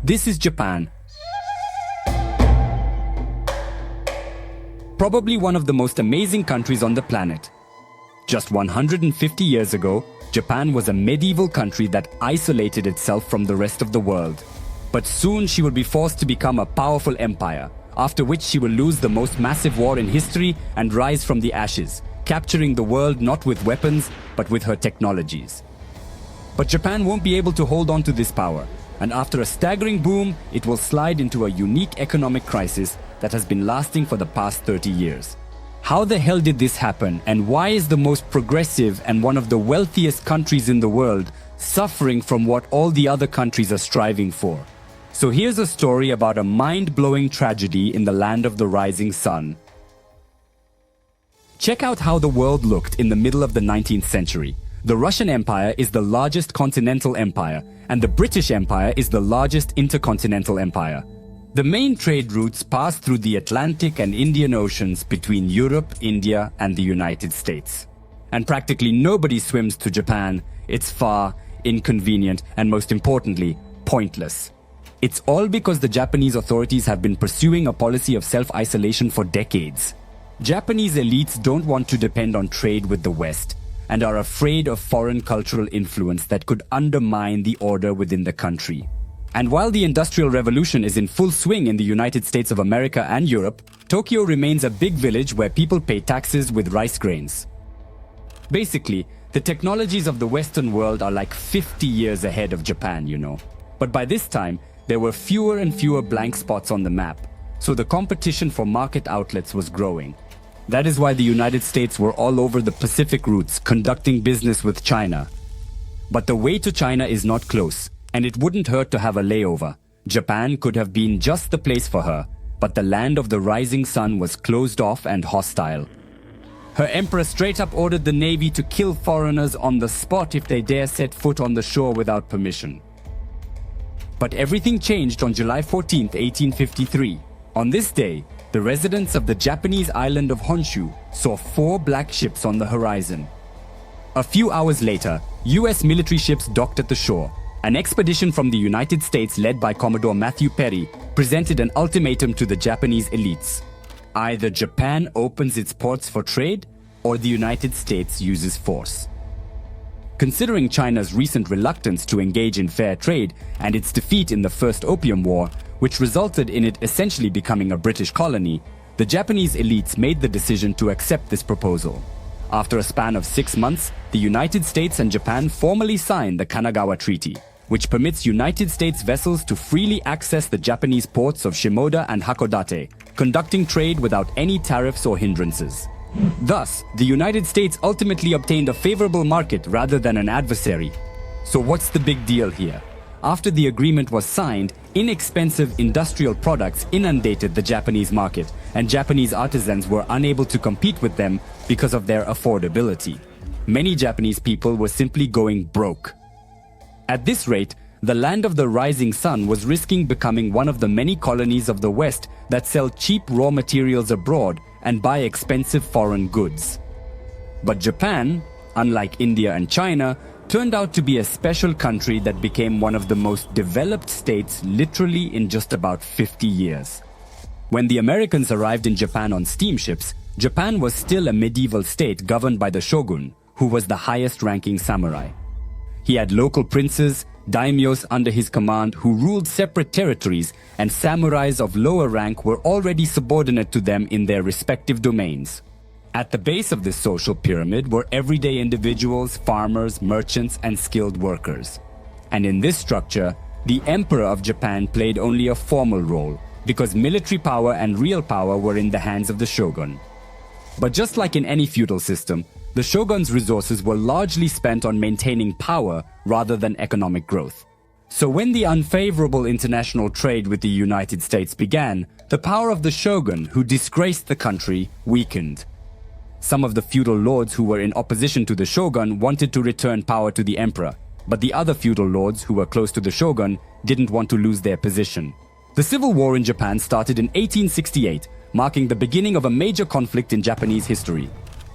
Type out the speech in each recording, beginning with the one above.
This is Japan. Probably one of the most amazing countries on the planet. Just 150 years ago, Japan was a medieval country that isolated itself from the rest of the world. But soon she will be forced to become a powerful empire, after which she will lose the most massive war in history and rise from the ashes, capturing the world not with weapons, but with her technologies. But Japan won't be able to hold on to this power, and after a staggering boom, it will slide into a unique economic crisis that has been lasting for the past 30 years. How the hell did this happen, and why is the most progressive and one of the wealthiest countries in the world suffering from what all the other countries are striving for? So here's a story about a mind-blowing tragedy in the land of the rising sun. Check out how the world looked in the middle of the 19th century. The Russian Empire is the largest continental empire, and the British Empire is the largest intercontinental empire. The main trade routes pass through the Atlantic and Indian Oceans between Europe, India, and the United States. And practically nobody swims to Japan. It's far, inconvenient, and most importantly, pointless. It's all because the Japanese authorities have been pursuing a policy of self-isolation for decades. Japanese elites don't want to depend on trade with the West, and are afraid of foreign cultural influence that could undermine the order within the country. And while the Industrial Revolution is in full swing in the United States of America and Europe, Tokyo remains a big village where people pay taxes with rice grains. Basically, the technologies of the Western world are like 50 years ahead of Japan, you know. But by this time, there were fewer and fewer blank spots on the map, so the competition for market outlets was growing. That is why the United States were all over the Pacific routes conducting business with China. But the way to China is not close, and it wouldn't hurt to have a layover. Japan could have been just the place for her, but the land of the rising sun was closed off and hostile. Her emperor straight up ordered the navy to kill foreigners on the spot if they dare set foot on the shore without permission. But everything changed on July 14, 1853. On this day, the residents of the Japanese island of Honshu saw 4 black ships on the horizon. A few hours later, US military ships docked at the shore. An expedition from the United States led by Commodore Matthew Perry presented an ultimatum to the Japanese elites. Either Japan opens its ports for trade, or the United States uses force. Considering China's recent reluctance to engage in fair trade and its defeat in the First Opium War, which resulted in it essentially becoming a British colony, the Japanese elites made the decision to accept this proposal. After a span of 6 months, the United States and Japan formally signed the Kanagawa Treaty, which permits United States vessels to freely access the Japanese ports of Shimoda and Hakodate, conducting trade without any tariffs or hindrances. Thus, the United States ultimately obtained a favorable market rather than an adversary. So what's the big deal here? After the agreement was signed, inexpensive industrial products inundated the Japanese market, and Japanese artisans were unable to compete with them because of their affordability. Many Japanese people were simply going broke. At this rate, the land of the rising sun was risking becoming one of the many colonies of the West that sell cheap raw materials abroad and buy expensive foreign goods. But Japan, unlike India and China, turned out to be a special country that became one of the most developed states literally in just about 50 years. When the Americans arrived in Japan on steamships, Japan was still a medieval state governed by the shogun, who was the highest-ranking samurai. He had local princes, daimyos under his command who ruled separate territories, and samurais of lower rank were already subordinate to them in their respective domains. At the base of this social pyramid were everyday individuals, farmers, merchants, and skilled workers. And in this structure, the Emperor of Japan played only a formal role, because military power and real power were in the hands of the shogun. But just like in any feudal system, the shogun's resources were largely spent on maintaining power rather than economic growth. So when the unfavorable international trade with the United States began, the power of the shogun, who disgraced the country, weakened. Some of the feudal lords who were in opposition to the shogun wanted to return power to the emperor, but the other feudal lords who were close to the shogun didn't want to lose their position. The Civil War in Japan started in 1868, marking the beginning of a major conflict in Japanese history.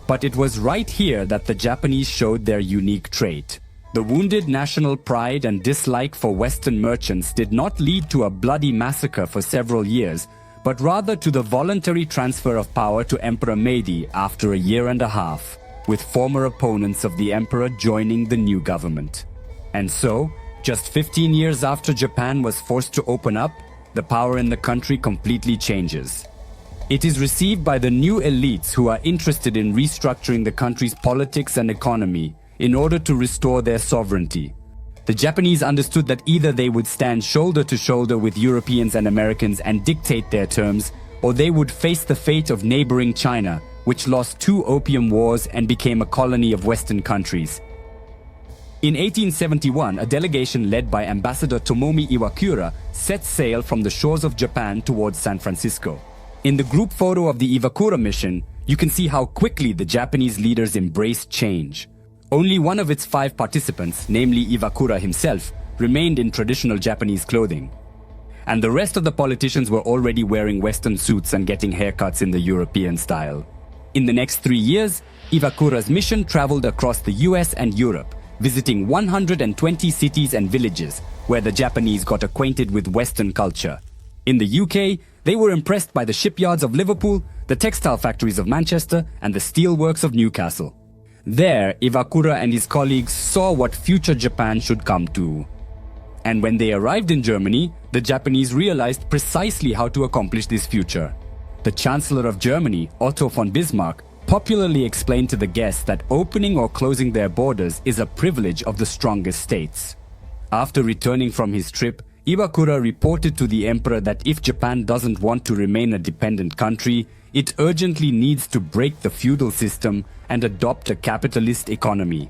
But it was right here that the Japanese showed their unique trait. The wounded national pride and dislike for Western merchants did not lead to a bloody massacre for several years, but rather to the voluntary transfer of power to Emperor Meiji after a year and a half, with former opponents of the emperor joining the new government. And so, just 15 years after Japan was forced to open up, the power in the country completely changes. It is received by the new elites who are interested in restructuring the country's politics and economy in order to restore their sovereignty. The Japanese understood that either they would stand shoulder to shoulder with Europeans and Americans and dictate their terms, or they would face the fate of neighboring China, which lost 2 opium wars and became a colony of Western countries. In 1871, a delegation led by Ambassador Tomomi Iwakura set sail from the shores of Japan towards San Francisco. In the group photo of the Iwakura mission, you can see how quickly the Japanese leaders embraced change. Only one of its 5 participants, namely Iwakura himself, remained in traditional Japanese clothing. And the rest of the politicians were already wearing Western suits and getting haircuts in the European style. In the next 3 years, Iwakura's mission traveled across the US and Europe, visiting 120 cities and villages where the Japanese got acquainted with Western culture. In the UK, they were impressed by the shipyards of Liverpool, the textile factories of Manchester, and the steelworks of Newcastle. There, Iwakura and his colleagues saw what future Japan should come to. And when they arrived in Germany, the Japanese realized precisely how to accomplish this future. The Chancellor of Germany, Otto von Bismarck, popularly explained to the guests that opening or closing their borders is a privilege of the strongest states. After returning from his trip, Iwakura reported to the emperor that if Japan doesn't want to remain a dependent country, it urgently needs to break the feudal system and adopt a capitalist economy.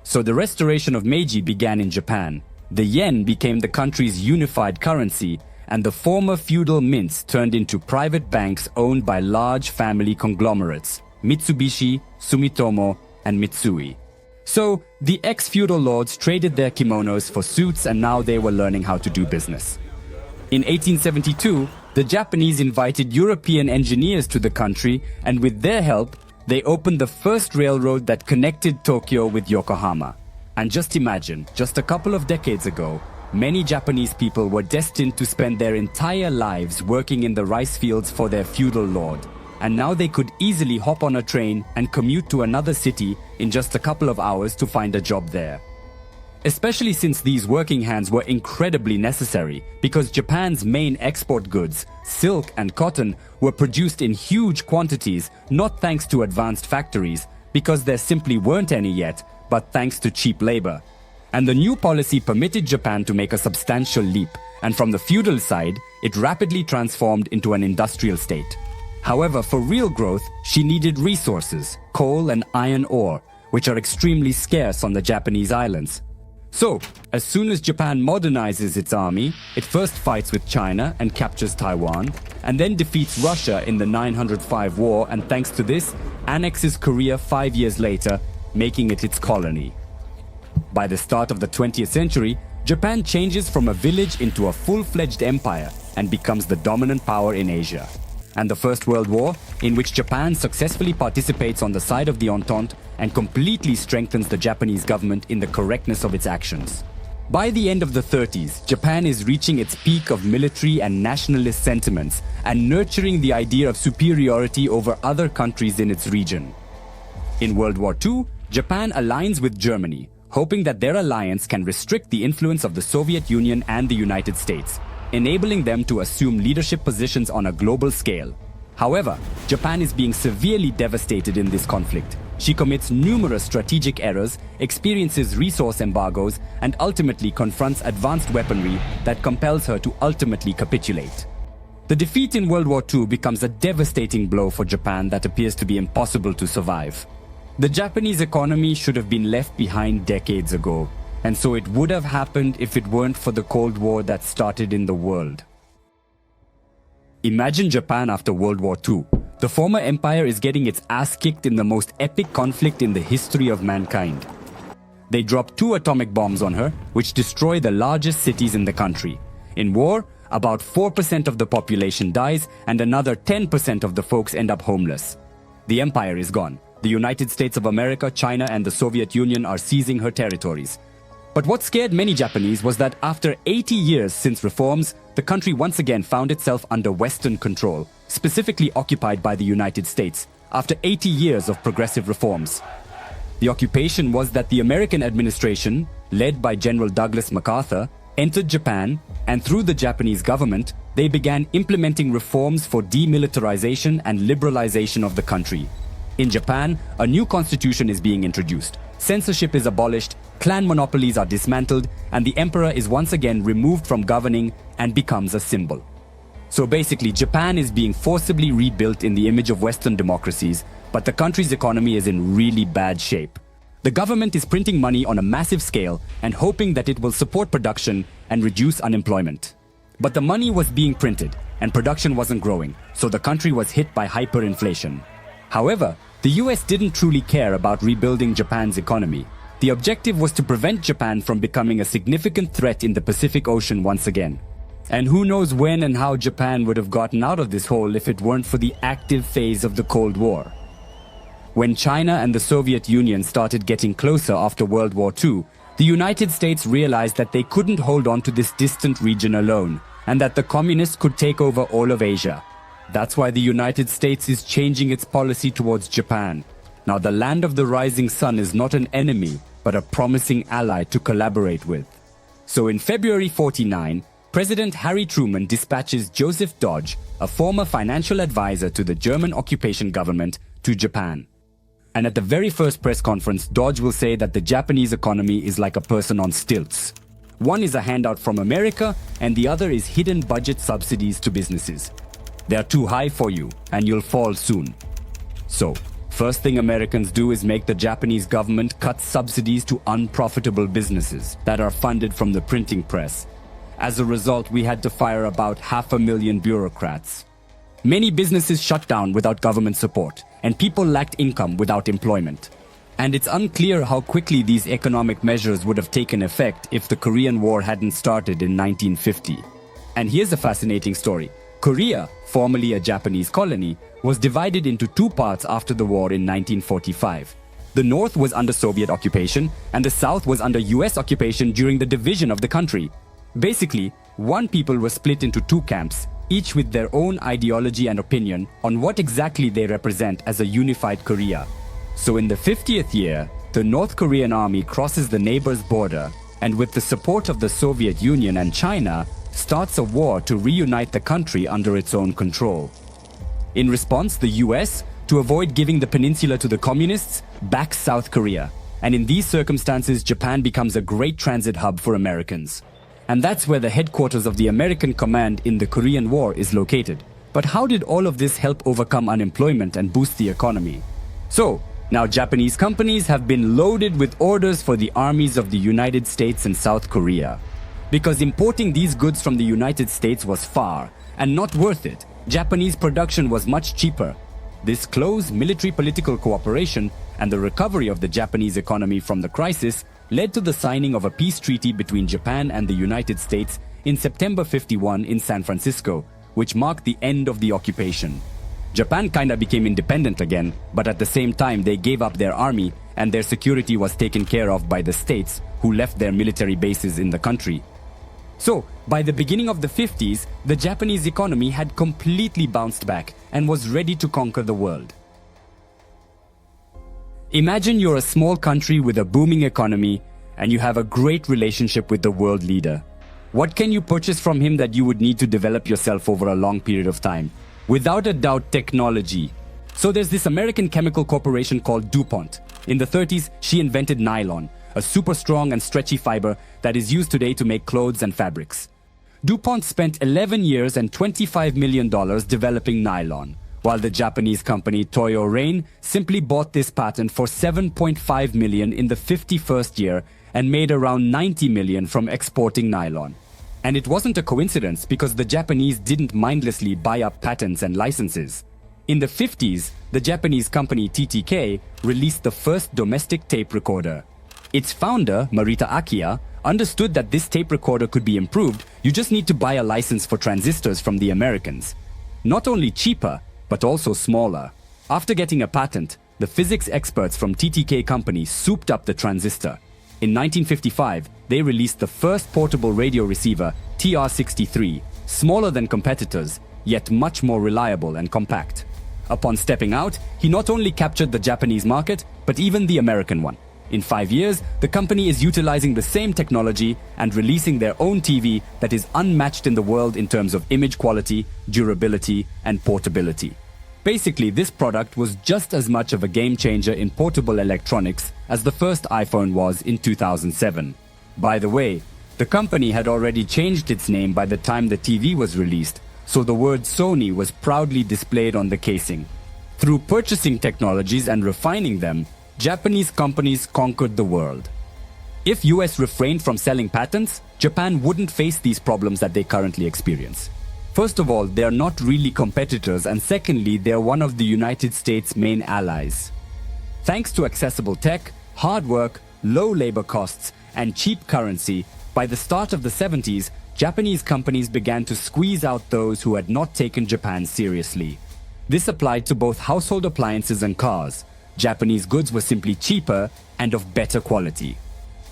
So the restoration of Meiji began in Japan. The yen became the country's unified currency, and the former feudal mints turned into private banks owned by large family conglomerates, Mitsubishi, Sumitomo, and Mitsui. So, the ex-feudal lords traded their kimonos for suits, and now they were learning how to do business. In 1872, the Japanese invited European engineers to the country, and with their help, they opened the first railroad that connected Tokyo with Yokohama. And just imagine, just a couple of decades ago, many Japanese people were destined to spend their entire lives working in the rice fields for their feudal lord. And now they could easily hop on a train and commute to another city in just a couple of hours to find a job there. Especially since these working hands were incredibly necessary, because Japan's main export goods, silk and cotton, were produced in huge quantities, not thanks to advanced factories, because there simply weren't any yet, but thanks to cheap labor. And the new policy permitted Japan to make a substantial leap, and from the feudal side, it rapidly transformed into an industrial state. However, for real growth, she needed resources, coal and iron ore, which are extremely scarce on the Japanese islands. So, as soon as Japan modernizes its army, it first fights with China and captures Taiwan, and then defeats Russia in the 905 War, and thanks to this, annexes Korea 5 years later, making it its colony. By the start of the 20th century, Japan changes from a village into a full-fledged empire and becomes the dominant power in Asia. And the First World War, in which Japan successfully participates on the side of the Entente and completely strengthens the Japanese government in the correctness of its actions. By the end of the 30s, Japan is reaching its peak of military and nationalist sentiments and nurturing the idea of superiority over other countries in its region. In World War II, Japan aligns with Germany, hoping that their alliance can restrict the influence of the Soviet Union and the United States, enabling them to assume leadership positions on a global scale. However, Japan is being severely devastated in this conflict. She commits numerous strategic errors, experiences resource embargoes, and ultimately confronts advanced weaponry that compels her to ultimately capitulate. The defeat in World War II becomes a devastating blow for Japan that appears to be impossible to survive. The Japanese economy should have been left behind decades ago, and so it would have happened if it weren't for the Cold War that started in the world. Imagine Japan after World War II. The former empire is getting its ass kicked in the most epic conflict in the history of mankind. They drop 2 atomic bombs on her, which destroy the largest cities in the country. In war, about 4% of the population dies, and another 10% of the folks end up homeless. The empire is gone. The United States of America, China, and the Soviet Union are seizing her territories. But what scared many Japanese was that after 80 years since reforms, the country once again found itself under Western control, specifically occupied by the United States, after 80 years of progressive reforms. The occupation was that the American administration, led by General Douglas MacArthur, entered Japan, and through the Japanese government, they began implementing reforms for demilitarization and liberalization of the country. In Japan, a new constitution is being introduced. Censorship is abolished, clan monopolies are dismantled, and the emperor is once again removed from governing and becomes a symbol. So basically, Japan is being forcibly rebuilt in the image of Western democracies, but the country's economy is in really bad shape. The government is printing money on a massive scale and hoping that it will support production and reduce unemployment. But the money was being printed, and production wasn't growing, so the country was hit by hyperinflation. However, the US didn't truly care about rebuilding Japan's economy. The objective was to prevent Japan from becoming a significant threat in the Pacific Ocean once again. And who knows when and how Japan would have gotten out of this hole if it weren't for the active phase of the Cold War. When China and the Soviet Union started getting closer after World War II, the United States realized that they couldn't hold on to this distant region alone, and that the communists could take over all of Asia. That's why the United States is changing its policy towards Japan. Now, the land of the rising sun is not an enemy, but a promising ally to collaborate with. So in February 1949, President Harry Truman dispatches Joseph Dodge, a former financial advisor to the German occupation government, to Japan. And at the very first press conference, Dodge will say that the Japanese economy is like a person on stilts. One is a handout from America, and the other is hidden budget subsidies to businesses. They're too high for you, and you'll fall soon. So, first thing Americans do is make the Japanese government cut subsidies to unprofitable businesses that are funded from the printing press. As a result, we had to fire about 500,000 bureaucrats. Many businesses shut down without government support, and people lacked income without employment. And it's unclear how quickly these economic measures would have taken effect if the Korean War hadn't started in 1950. And here's a fascinating story. Korea, formerly a Japanese colony, was divided into two parts after the war in 1945. The North was under Soviet occupation, and the South was under US occupation during the division of the country. Basically, one people were split into two camps, each with their own ideology and opinion on what exactly they represent as a unified Korea. So in the 50th year, the North Korean army crosses the neighbor's border, and with the support of the Soviet Union and China, starts a war to reunite the country under its own control. In response, the US, to avoid giving the peninsula to the communists, backs South Korea. And in these circumstances, Japan becomes a great transit hub for Americans. And that's where the headquarters of the American command in the Korean War is located. But how did all of this help overcome unemployment and boost the economy? So, now Japanese companies have been loaded with orders for the armies of the United States and South Korea. Because importing these goods from the United States was far, and not worth it, Japanese production was much cheaper. This close military-political cooperation and the recovery of the Japanese economy from the crisis led to the signing of a peace treaty between Japan and the United States in September 1951 in San Francisco, which marked the end of the occupation. Japan kinda became independent again, but at the same time they gave up their army and their security was taken care of by the states who left their military bases in the country. So, by the beginning of the 50s, the Japanese economy had completely bounced back and was ready to conquer the world. Imagine you're a small country with a booming economy and you have a great relationship with the world leader. What can you purchase from him that you would need to develop yourself over a long period of time? Without a doubt, technology. So there's this American chemical corporation called DuPont. In the 30s, she invented nylon, a super strong and stretchy fiber that is used today to make clothes and fabrics. DuPont spent 11 years and $25 million developing nylon, while the Japanese company Toyo Rain simply bought this patent for $7.5 million in the 51st year and made around $90 million from exporting nylon. And it wasn't a coincidence because the Japanese didn't mindlessly buy up patents and licenses. In the 50s, the Japanese company TTK released the first domestic tape recorder. Its founder, Marita Akiya, understood that this tape recorder could be improved. You just need to buy a license for transistors from the Americans. Not only cheaper, but also smaller. After getting a patent, the physics experts from TTK company souped up the transistor. In 1955, they released the first portable radio receiver, TR-63, smaller than competitors, yet much more reliable and compact. Upon stepping out, he not only captured the Japanese market, but even the American one. In 5 years, the company is utilizing the same technology and releasing their own TV that is unmatched in the world in terms of image quality, durability, and portability. Basically, this product was just as much of a game changer in portable electronics as the first iPhone was in 2007. By the way, the company had already changed its name by the time the TV was released, so the word Sony was proudly displayed on the casing. Through purchasing technologies and refining them, Japanese companies conquered the world. If US refrained from selling patents, Japan wouldn't face these problems that they currently experience. First of all, they are not really competitors, and secondly, they are one of the United States' main allies. Thanks to accessible tech, hard work, low labor costs, and cheap currency, by the start of the 70s, Japanese companies began to squeeze out those who had not taken Japan seriously. This applied to both household appliances and cars. Japanese goods were simply cheaper and of better quality.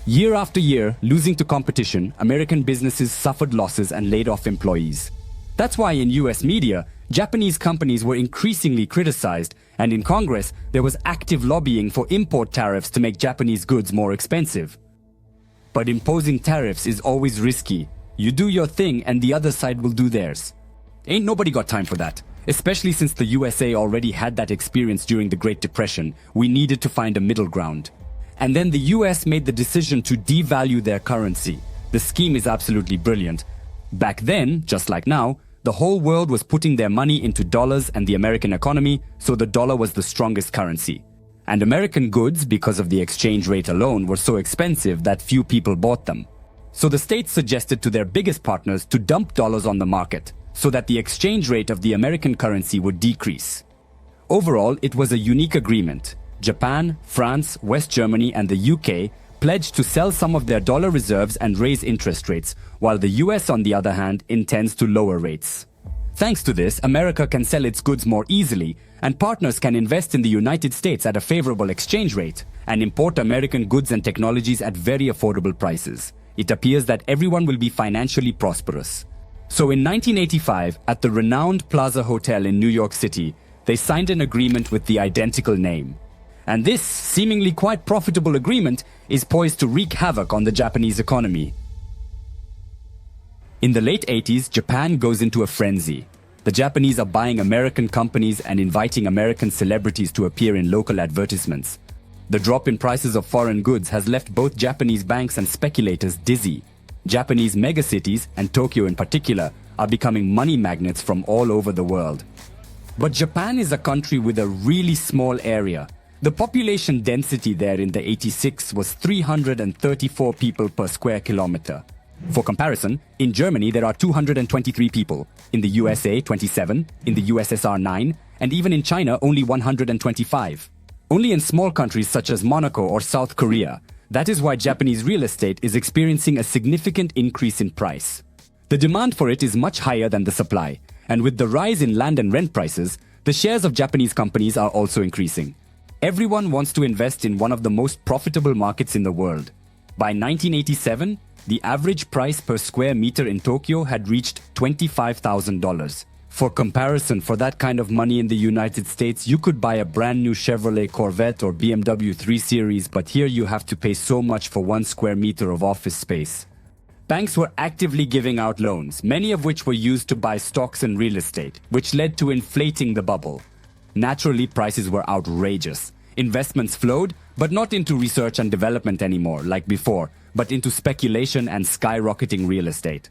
Year after year, losing to competition, American businesses suffered losses and laid off employees. That's why in US media, Japanese companies were increasingly criticized, and in Congress, there was active lobbying for import tariffs to make Japanese goods more expensive. But imposing tariffs is always risky. You do your thing and the other side will do theirs. Ain't nobody got time for that. Especially since the USA already had that experience during the Great Depression, we needed to find a middle ground. And then the US made the decision to devalue their currency. The scheme is absolutely brilliant. Back then, just like now, the whole world was putting their money into dollars and the American economy, so the dollar was the strongest currency. And American goods, because of the exchange rate alone, were so expensive that few people bought them. So the states suggested to their biggest partners to dump dollars on the market, so that the exchange rate of the American currency would decrease. Overall, it was a unique agreement. Japan, France, West Germany, and the UK pledged to sell some of their dollar reserves and raise interest rates, while the US, on the other hand, intends to lower rates. Thanks to this, America can sell its goods more easily, and partners can invest in the United States at a favorable exchange rate and import American goods and technologies at very affordable prices. It appears that everyone will be financially prosperous. So in 1985, at the renowned Plaza Hotel in New York City, they signed an agreement with the identical name. And this seemingly quite profitable agreement is poised to wreak havoc on the Japanese economy. In the late 80s, Japan goes into a frenzy. The Japanese are buying American companies and inviting American celebrities to appear in local advertisements. The drop in prices of foreign goods has left both Japanese banks and speculators dizzy. Japanese megacities, and Tokyo in particular, are becoming money magnets from all over the world. But Japan is a country with a really small area. The population density there in the 86 was 334 people per square kilometer. For comparison, in Germany there are 223 people, in the USA 27, in the USSR 9, and even in China only 125. Only in small countries such as Monaco or South Korea. That is why Japanese real estate is experiencing a significant increase in price. The demand for it is much higher than the supply, and with the rise in land and rent prices, the shares of Japanese companies are also increasing. Everyone wants to invest in one of the most profitable markets in the world. By 1987, the average price per square meter in Tokyo had reached $25,000. For comparison, for that kind of money in the United States, you could buy a brand new Chevrolet Corvette or BMW 3 Series, but here you have to pay so much for 1 square meter of office space. Banks were actively giving out loans, many of which were used to buy stocks and real estate, which led to inflating the bubble. Naturally, prices were outrageous. Investments flowed, but not into research and development anymore, like before, but into speculation and skyrocketing real estate.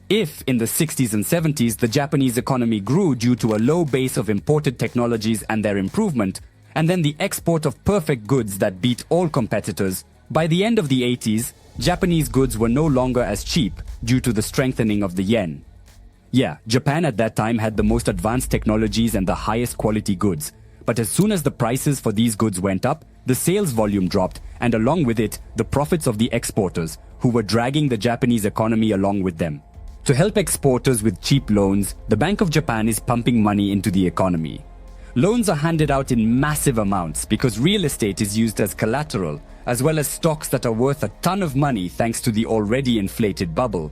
If, in the 60s and 70s, the Japanese economy grew due to a low base of imported technologies and their improvement, and then the export of perfect goods that beat all competitors, by the end of the 80s, Japanese goods were no longer as cheap due to the strengthening of the yen. Yeah, Japan at that time had the most advanced technologies and the highest quality goods, but as soon as the prices for these goods went up, the sales volume dropped, and along with it, the profits of the exporters, who were dragging the Japanese economy along with them. To help exporters with cheap loans, the Bank of Japan is pumping money into the economy. Loans are handed out in massive amounts because real estate is used as collateral, as well as stocks that are worth a ton of money thanks to the already inflated bubble.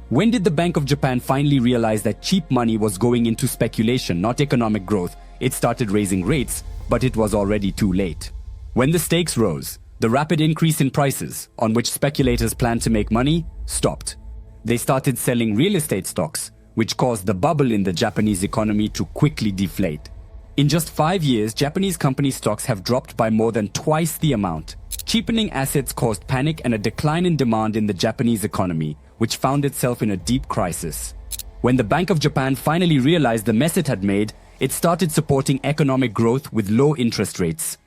When did the Bank of Japan finally realize that cheap money was going into speculation, not economic growth? It started raising rates, but it was already too late. When the stakes rose, the rapid increase in prices, on which speculators planned to make money, stopped. They started selling real estate stocks, which caused the bubble in the Japanese economy to quickly deflate. In just 5 years, Japanese company stocks have dropped by more than twice the amount. Cheapening assets caused panic and a decline in demand in the Japanese economy, which found itself in a deep crisis. When the Bank of Japan finally realized the mess it had made, it started supporting economic growth with low interest rates.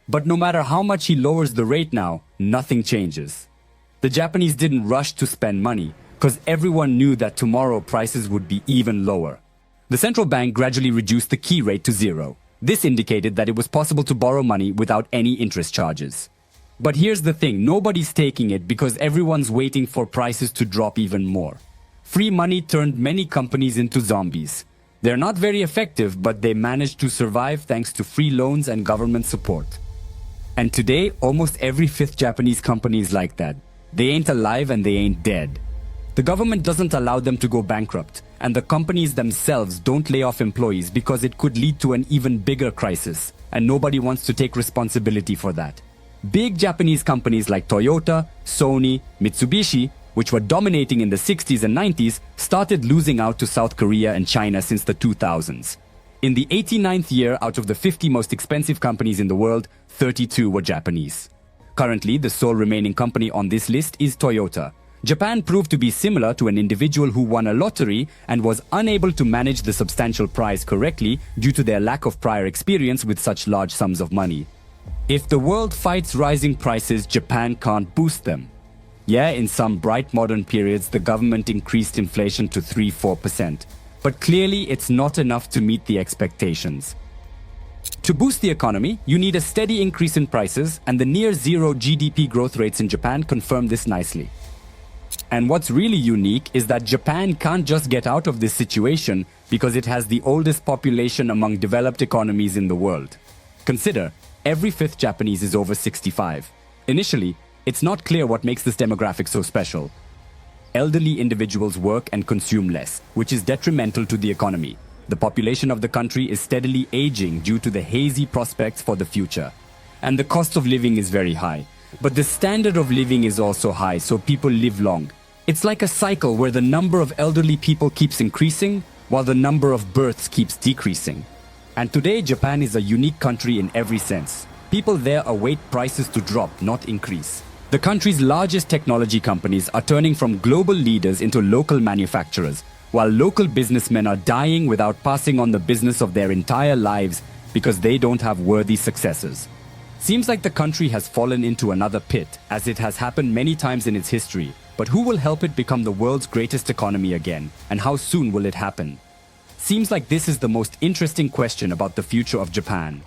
But no matter how much he lowers the rate now, nothing changes. The Japanese didn't rush to spend money, because everyone knew that tomorrow prices would be even lower. The central bank gradually reduced the key rate to 0. This indicated that it was possible to borrow money without any interest charges. But here's the thing, nobody's taking it because everyone's waiting for prices to drop even more. Free money turned many companies into zombies. They're not very effective, but they managed to survive thanks to free loans and government support. And today, almost every fifth Japanese company is like that. They ain't alive and they ain't dead. The government doesn't allow them to go bankrupt, and the companies themselves don't lay off employees because it could lead to an even bigger crisis, and nobody wants to take responsibility for that. Big Japanese companies like Toyota, Sony, Mitsubishi, which were dominating in the 60s and 90s, started losing out to South Korea and China since the 2000s. In the 89th year, out of the 50 most expensive companies in the world, 32 were Japanese. Currently, the sole remaining company on this list is Toyota. Japan proved to be similar to an individual who won a lottery and was unable to manage the substantial prize correctly due to their lack of prior experience with such large sums of money. If the world fights rising prices, Japan can't boost them. Yeah, in some bright modern periods, the government increased inflation to 3-4%. But clearly, it's not enough to meet the expectations. To boost the economy, you need a steady increase in prices, and the near-zero GDP growth rates in Japan confirm this nicely. And what's really unique is that Japan can't just get out of this situation because it has the oldest population among developed economies in the world. Consider, every fifth Japanese is over 65. Initially, it's not clear what makes this demographic so special. Elderly individuals work and consume less, which is detrimental to the economy. The population of the country is steadily aging due to the hazy prospects for the future. And the cost of living is very high. But the standard of living is also high, so people live long. It's like a cycle where the number of elderly people keeps increasing, while the number of births keeps decreasing. And today, Japan is a unique country in every sense. People there await prices to drop, not increase. The country's largest technology companies are turning from global leaders into local manufacturers, while local businessmen are dying without passing on the business of their entire lives because they don't have worthy successors. Seems like the country has fallen into another pit, as it has happened many times in its history. But who will help it become the world's greatest economy again? And how soon will it happen? Seems like this is the most interesting question about the future of Japan.